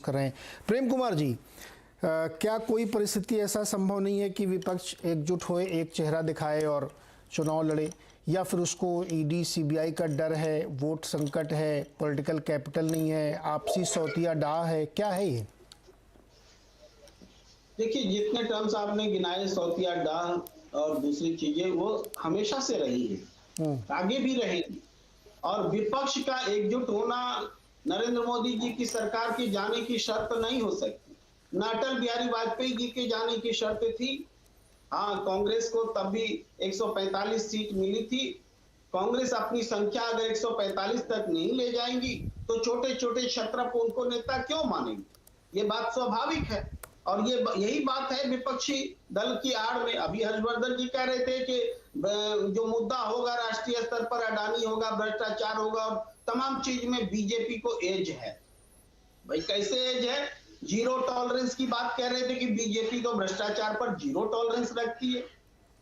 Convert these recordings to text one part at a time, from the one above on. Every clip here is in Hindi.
कर रहे हैं। प्रेम कुमार जी, क्या कोई परिस्थिति ऐसा संभव नहीं है कि विपक्ष एकजुट होए, एक चेहरा दिखाए और चुनाव लड़े, या फिर उसको ईडी सीबीआई का डर है, वोट संकट है, पॉलिटिकल कैपिटल नहीं है, आपसी सौतिया डाह है, क्या है ये? देखिए, जितने टर्म्स आपने गिनाए, सौतिया डाह और दूसरी चीजें, वो हमेशा से रही है, आगे भी रहेगी। और विपक्ष का एकजुट होना नरेंद्र मोदी जी की सरकार के जाने की शर्त नहीं हो सकती, न अटल बिहारी वाजपेयी जी के जाने की शर्त थी। हाँ, कांग्रेस को तब भी 145 सीट मिली थी। कांग्रेस अपनी संख्या अगर 145 तक नहीं ले जाएंगी तो छोटे छोटे क्षत्रप उनको नेता क्यों मानेंगे? ये बात स्वाभाविक है। और ये यही बात है विपक्षी दल की आड़ में। अभी हर्षवर्धन जी कह रहे थे कि जो मुद्दा होगा राष्ट्रीय स्तर पर, अडानी होगा, भ्रष्टाचार होगा और तमाम चीज में बीजेपी को एज है। भाई कैसे एज है? जीरो टॉलरेंस की बात कह रहे थे कि बीजेपी तो भ्रष्टाचार पर जीरो टॉलरेंस रखती है।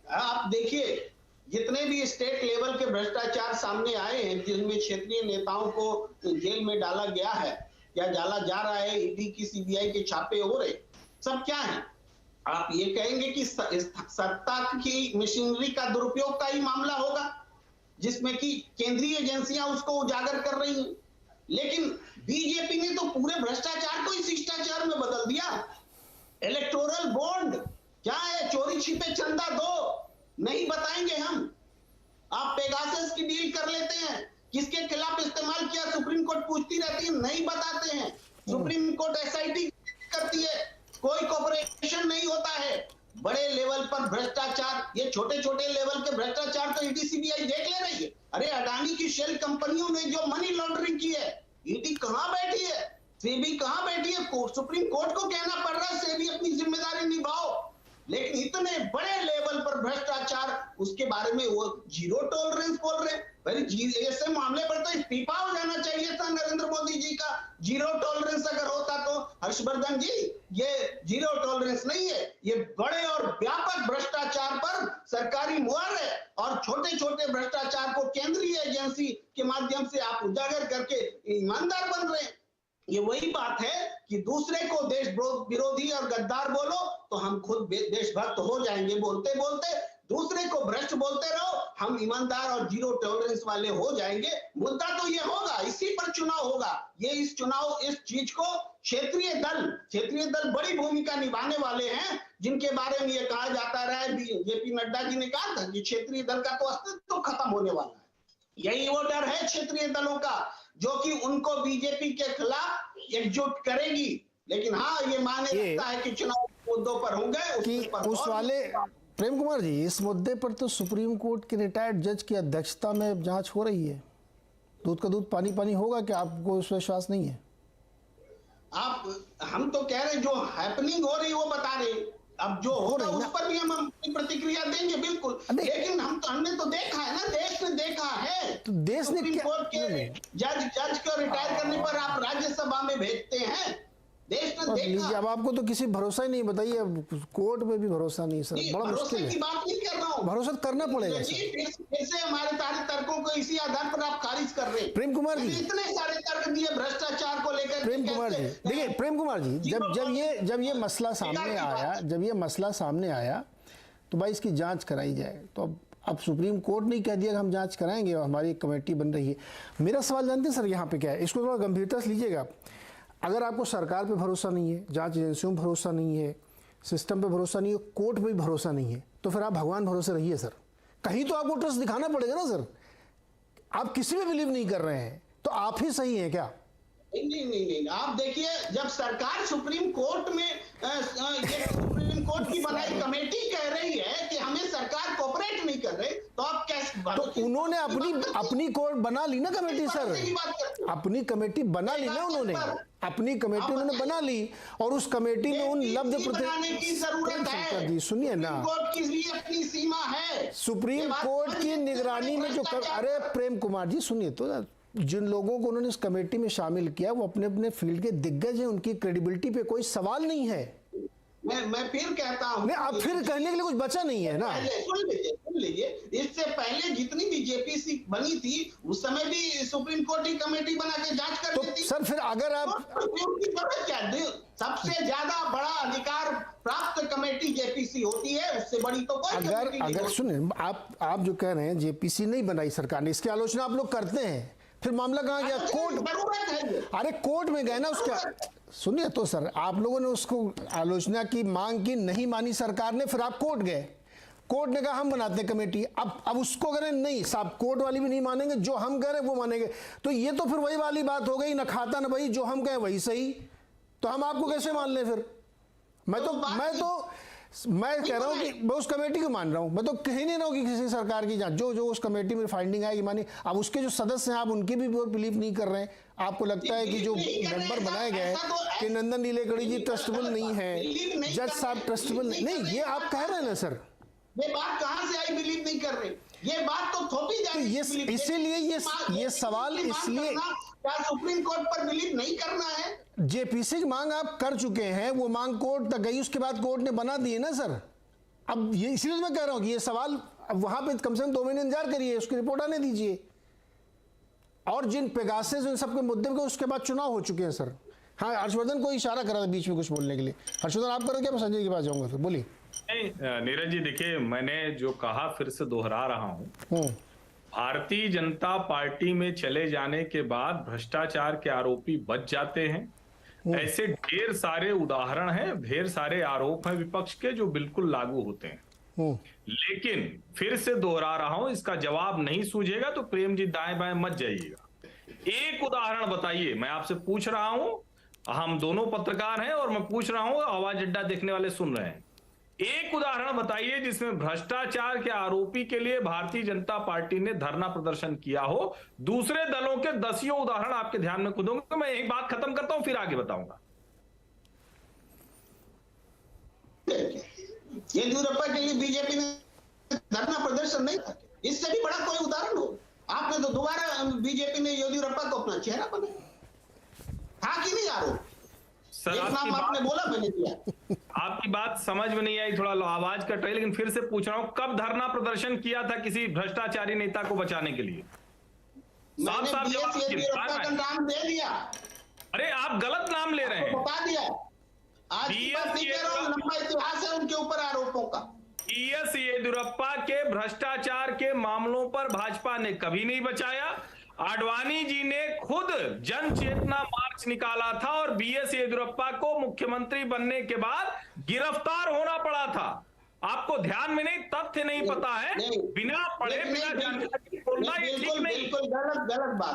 आप देखिए, जितने भी स्टेट लेवल के भ्रष्टाचार सामने आए हैं, जिनमें क्षेत्रीय नेताओं को जेल में डाला गया है या डाला जा रहा है, ईडी की सीबीआई के छापे हो रहे, सब क्या है? आप ये कहेंगे कि सत्ता की मशीनरी का दुरुपयोग का ही मामला होगा, जिसमें कि केंद्रीय एजेंसियां उसको उजागर कर रही हैं। लेकिन बीजेपी ने तो पूरे भ्रष्टाचार को ही शिष्टाचार में बदल दिया। इलेक्टोरल बॉन्ड क्या है? चोरी छिपे चंदा दो, नहीं बताएंगे हम। आप पेगासस की डील कर लेते हैं, किसके खिलाफ इस्तेमाल किया सुप्रीम कोर्ट पूछती रहती है, नहीं बताते हैं। सुप्रीम कोर्ट एसआईटी करती है, कोई कॉपरेशन नहीं होता है। बड़े लेवल पर भ्रष्टाचार, ये छोटे छोटे लेवल के भ्रष्टाचार तो ईडी सीबीआई देख ले रही है। अरे अडानी की शेल कंपनियों ने जो मनी लॉन्ड्रिंग की है, ईडी कहां बैठी है, सेबी कहां बैठी है? सुप्रीम कोर्ट को कहना पड़ रहा है सेबी अपनी जिम्मेदारी निभाओ। लेकिन इतने बड़े लेवल पर भ्रष्टाचार, उसके बारे में वो जीरो टॉलरेंस बोल रहे हैं। ऐसे मामले पर तो इस्तीफा हो जाना चाहिए था नरेंद्र मोदी जी का। जीरो टॉलरेंस अगर होता तो हर्षवर्धन जी, ये जीरो टॉलरेंस नहीं है, ये बड़े और व्यापक भ्रष्टाचार पर सरकारी मुहर है। और छोटे छोटे भ्रष्टाचार को केंद्रीय एजेंसी के माध्यम से आप उजागर करके ईमानदार बन रहे हैं। ये वही बात है कि दूसरे को देश विरोधी और गद्दार बोलो तो हम खुद देशभक्त हो जाएंगे। बोलते बोलते दूसरे को भ्रष्ट बोलते रहो, हम ईमानदार और जीरो टॉलरेंस वाले हो जाएंगे। मुद्दा तो ये होगा, इसी पर चुनाव होगा। ये इस चीज को क्षेत्रीय दल बड़ी भूमिका निभाने वाले हैं, जिनके बारे में ये कहा जाता रहा है। जेपी नड्डा जी ने कहा था कि क्षेत्रीय दल का तो अस्तित्व तो खत्म होने वाला है। यही वो डर है क्षेत्रीय दलों का, जो कि उनको बीजेपी के खिलाफ एकजुट करेगी। लेकिन हाँ, ये माने लगता है कि चुनाव मुद्दों पर होंगे कि उस वाले। प्रेम कुमार जी, इस मुद्दे पर तो सुप्रीम कोर्ट के रिटायर्ड जज की अध्यक्षता में जांच हो रही है। दूध का दूध पानी पानी होगा, क्या आपको उस विश्वास नहीं है? हम तो कह रहे, जो हैपनिंग हो रही वो बता रहे। अब जो हो रहा है उस पर भी हम अपनी प्रतिक्रिया देंगे, बिल्कुल। लेकिन हमने तो देखा है ना, देश ने देखा है। तो देश ने सुप्रीम कोर्ट के जज को रिटायर करने पर आप राज्यसभा में भेजते हैं। देश ने देखा। अब आपको तो किसी भरोसा ही नहीं, बताइए। कोर्ट में भी भरोसा नहीं सर, बड़ा मुश्किल है। की बात नहीं कर रहा हूँ, भरोसा करना पड़ेगा। फिर हमारे सारे तर्कों को इसी आधार पर आप खारिज कर रहे हैं। प्रेम कुमार जी, इतने सारे तर्क दिए भ्रष्टाचार को लेकर। प्रेम कुमार जी देखिए, प्रेम कुमार जी, जब ये मसला सामने आया तो भाई इसकी जांच कराई जाए। तो अब सुप्रीम कोर्ट ने कह दिया कि हम जांच कराएंगे और हमारी एक कमेटी बन रही है। मेरा सवाल जानते हैं सर यहाँ पे क्या है, इसको थोड़ा गंभीरता से लीजिएगा। अगर आपको सरकार पे भरोसा नहीं है, जांच एजेंसियों में भरोसा नहीं है, सिस्टम पे भरोसा नहीं है, कोर्ट पे भी भरोसा नहीं है, तो फिर आप भगवान भरोसे रहिए सर। कहीं तो आपको ट्रस्ट दिखाना पड़ेगा ना सर। आप किसी में बिलीव नहीं कर रहे हैं तो आप ही सही हैं क्या? नहीं, आप देखिए, जब सरकार सुप्रीम कोर्ट में सुप्रीम कोर्ट की बनाई कमेटी कह रही है कि हमें सरकार कोऑपरेट नहीं कर रही, तो आप कैसे? तो उन्होंने अपनी कोर्ट बना ली ना कमेटी सर, अपनी कमेटी बना ली ना उन्होंने, अपनी कमेटी उन्होंने बना ली। और उस कमेटी में उन लब्ध बनाने की जरूरत है जी, सुनिए ना, कोर्ट की भी अपनी सीमा है। सुप्रीम कोर्ट की निगरानी में जो अरे प्रेम कुमार जी सुनिए तो, जिन लोगों को उन्होंने इस कमेटी में शामिल किया वो अपने अपने फील्ड के दिग्गज हैं, उनकी क्रेडिबिलिटी पे कोई सवाल नहीं है। मैं फिर कहता हूं, अब फिर कहने के लिए कुछ बचा नहीं है ना। लीजिए, इससे पहले जितनी भी जेपीसी बनी थी उस समय भी सुप्रीम कोर्ट की कमेटी बना के जांच कर तो देती। सर फिर अगर आप उनकी जरूरत क्या है? सबसे ज्यादा बड़ा अधिकार प्राप्त कमेटी जेपीसी होती है, उससे बड़ी तो कोई कमेटी नहीं अगर होती। सुने, आप जो कह रहे हैं जेपीसी नहीं बनाई सरकार ने, इसकी आलोचना आप लोग करते हैं, फिर मामला कहाँ गया? कोर्ट, जरूरत है ये। अरे कोर्ट में गए ना उसका। सुनिए तो सर, आप लोगों ने उसको आलोचना की, मांग की, नहीं मानी सरकार ने, फिर आप कोर्ट गए, कोर्ट ने कहा हम बनाते हैं कमेटी। अब उसको करें नहीं साहब, कोर्ट वाली भी नहीं मानेंगे, जो हम कह रहे हैं वो मानेंगे, तो ये तो फिर वही वाली बात हो गई, न खाता न भाई, जो हम कहें वही सही, तो हम आपको कैसे मान लें फिर? मैं कह रहा हूं कि मैं उस कमेटी को मान रहा हूं, मैं तो कह नहीं रहा हूं कि किसी सरकार की जांच, जो उस कमेटी में फाइंडिंग आएगी मानी। अब उसके जो सदस्य हैं आप उनकी भी बिलीव नहीं कर रहे हैं, आपको लगता है कि जो मेंबर बनाए गए कि नंदन नीलेकणी जी ट्रस्टेबल नहीं है, जज साहब ट्रस्टेबल नहीं, ये आप कह रहे हैं ना सर? ये बात कहां से आई बिलीव नहीं कर रहे? ये बात तो थोपी जा रही है। इसीलिए ये सवाल, इसलिए क्या सुप्रीम कोर्ट पर बिलीव नहीं करना है? जेपीसी की मांग आप कर चुके हैं, वो मांग कोर्ट तक गई, उसके बाद कोर्ट ने बना दी है ना सर। अब ये इसलिए मैं कह रहा हूं कि ये सवाल अब वहां पे कम से कम 2 महीने इंतजार करिए, उसकी रिपोर्ट आने दीजिए। और जिन पेगासेस उन सबके मुद्दे पे उसके बाद चुनाव हो चुके हैं सर। हाँ, हर्षवर्धन को इशारा करा था बीच में कुछ बोलने के लिए। हर्षवर्धन आप करोगे, मैं संजय के पास जाऊंगा, फिर बोलिए। नहीं नीरज जी, देखिए मैंने जो कहा फिर से दोहरा रहा हूं, भारतीय जनता पार्टी में चले जाने के बाद भ्रष्टाचार के आरोपी बच जाते हैं। ऐसे ढेर सारे उदाहरण हैं, ढेर सारे आरोप हैं विपक्ष के जो बिल्कुल लागू होते हैं। लेकिन फिर से दोहरा रहा हूं, इसका जवाब नहीं सूझेगा तो प्रेम जी दाएं बाएं मत जाइएगा। एक उदाहरण बताइए, मैं आपसे पूछ रहा हूं, हम दोनों पत्रकार हैं और मैं पूछ रहा हूं, आवाज अड्डा देखने वाले सुन रहे हैं। एक उदाहरण बताइए जिसमें भ्रष्टाचार के आरोपी के लिए भारतीय जनता पार्टी ने धरना प्रदर्शन किया हो। दूसरे दलों के 10 उदाहरण आपके ध्यान में खुदूंगा, तो मैं एक बात खत्म करता हूं फिर आगे बताऊंगा। येदियुरप्पा के लिए बीजेपी ने धरना प्रदर्शन नहीं था, इससे भी बड़ा कोई उदाहरण हो? आपने तो दोबारा बीजेपी ने येदियुरप्पा को अपना चेहरा बनाया, था कि नहीं आरोप? सर आपने बोला, मैंने दिया। आपकी बात समझ में नहीं आई, थोड़ा आवाज कट रही, लेकिन फिर से पूछ रहा हूं, कब धरना प्रदर्शन किया था किसी भ्रष्टाचारी नेता को बचाने के लिए? मैंने येदियुरप्पा का नाम दे दिया। अरे आप गलत नाम ले रहे हैं, बता दिया। आज की बात नहीं कह रहा हूं, लंबा इतिहास है उनके ऊपर आरोपों का। बीएस येदियुरप्पा के भ्रष्टाचार के मामलों पर भाजपा ने कभी नहीं बचाया। आडवाणी जी ने खुद जन चेतना मार्च निकाला था और बीएस येदियुरप्पा को मुख्यमंत्री बनने के बाद गिरफ्तार होना पड़ा था। आपको ध्यान में नहीं, तथ्य नहीं पता है, बिना पढ़े बिना जानकारी बोलना ये ठीक नहीं। बिल्कुल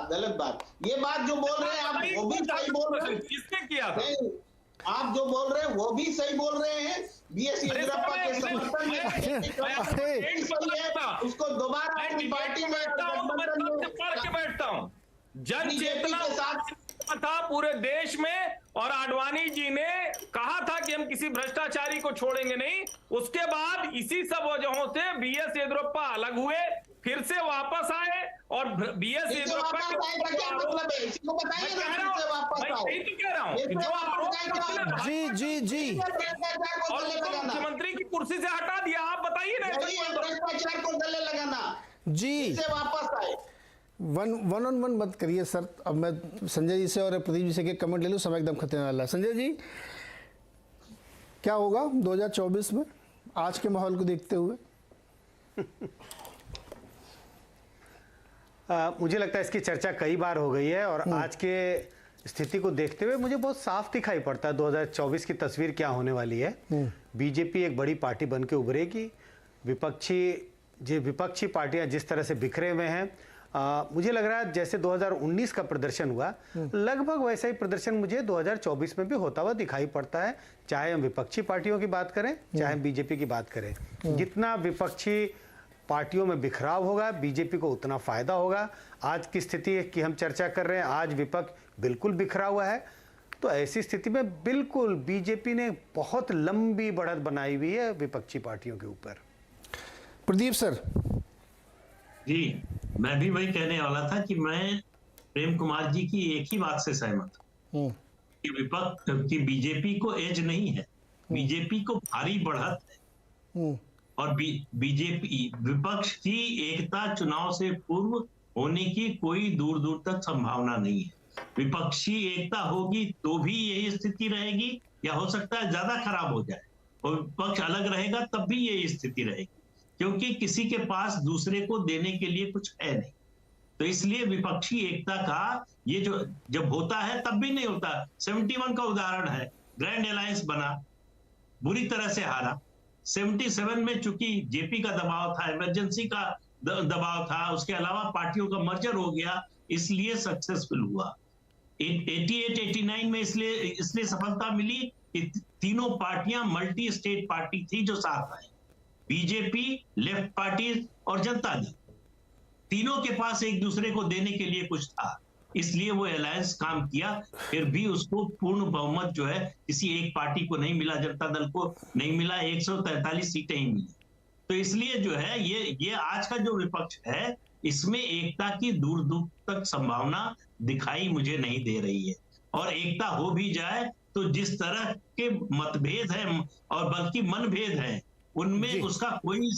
गलत बात। ये बात जो बोल रहे हैं आप, वो भी सही बोल रहे हैं। किसने किया था? आप जो बोल रहे हैं वो भी सही बोल रहे हैं। बीएस येदियुरप्पा के समर्थन में उसको दोबारा अपनी पार्टी में पढ़ के बैठता हूं। जन चेतना के साथ था पूरे देश में, और आडवाणी जी ने कहा था कि हम किसी भ्रष्टाचारी को छोड़ेंगे नहीं। उसके बाद इसी सब वजहों से बीएस येदियुरप्पा अलग हुए, फिर से वापस आए, और बीएस येदियुरप्पा के जी और मुख्यमंत्री की कुर्सी से हटा दिया। आप बताइए ना, भ्रष्टाचार को गले लगाना जी, से वापस आए। वन ऑन वन मत करिए सर। अब मैं संजय जी से और प्रदीप जी से के कमेंट ले लूँ, समय एकदम खतरे वाला है। संजय जी, क्या होगा 2024 में आज के माहौल को देखते हुए? मुझे लगता है इसकी चर्चा कई बार हो गई है, और आज के स्थिति को देखते हुए मुझे बहुत साफ दिखाई पड़ता है 2024 की तस्वीर क्या होने वाली है। बीजेपी एक बड़ी पार्टी बन के उभरेगी। विपक्षी पार्टियां जिस तरह से बिखरे हुए हैं, मुझे लग रहा है जैसे 2019 का प्रदर्शन हुआ, लगभग वैसा ही प्रदर्शन मुझे 2024 में भी होता हुआ दिखाई पड़ता है। चाहे हम विपक्षी पार्टियों की बात करें, चाहे हम बीजेपी की बात करें, जितना विपक्षी पार्टियों में बिखराव होगा, बीजेपी को उतना फायदा होगा। आज की स्थिति की हम चर्चा कर रहे हैं, आज विपक्ष बिल्कुल बिखरा हुआ है, तो ऐसी स्थिति में बिल्कुल बीजेपी ने बहुत लंबी बढ़त बनाई हुई है विपक्षी पार्टियों के ऊपर। प्रदीप सर जी, मैं भी वही कहने वाला था कि मैं प्रेम कुमार जी की एक ही बात से सहमत हूं कि विपक्ष की बीजेपी को एज नहीं है, बीजेपी को भारी बढ़त है। और बीजेपी विपक्ष की एकता चुनाव से पूर्व होने की कोई दूर दूर तक संभावना नहीं है। विपक्षी एकता होगी तो भी यही स्थिति रहेगी, या हो सकता है ज्यादा खराब हो जाए, और विपक्ष अलग रहेगा तब भी यही स्थिति रहेगी, क्योंकि किसी के पास दूसरे को देने के लिए कुछ है नहीं। तो इसलिए विपक्षी एकता का ये जो जब होता है तब भी नहीं होता। 71 का उदाहरण है, ग्रैंड अलायंस बना, बुरी तरह से हारा। 77 में चूंकि जेपी का दबाव था, इमरजेंसी का दबाव था, उसके अलावा पार्टियों का मर्जर हो गया, इसलिए सक्सेसफुल हुआ। 88-89 में इसलिए सफलता मिली कि तीनों पार्टियां मल्टी स्टेट पार्टी थी जो साथ आई, बीजेपी, लेफ्ट पार्टी और जनता दल। तीनों के पास एक दूसरे को देने के लिए कुछ था, इसलिए वो अलायंस काम किया। फिर भी उसको पूर्ण बहुमत जो है किसी एक पार्टी को नहीं मिला, जनता दल को नहीं मिला, 143 सीटें ही मिली। तो इसलिए जो है ये आज का जो विपक्ष है, इसमें एकता की दूर दूर तक संभावना दिखाई मुझे नहीं दे रही है। और एकता हो भी जाए तो जिस तरह के मतभेद है और बल्कि मनभेद है, उनमें उसका कोई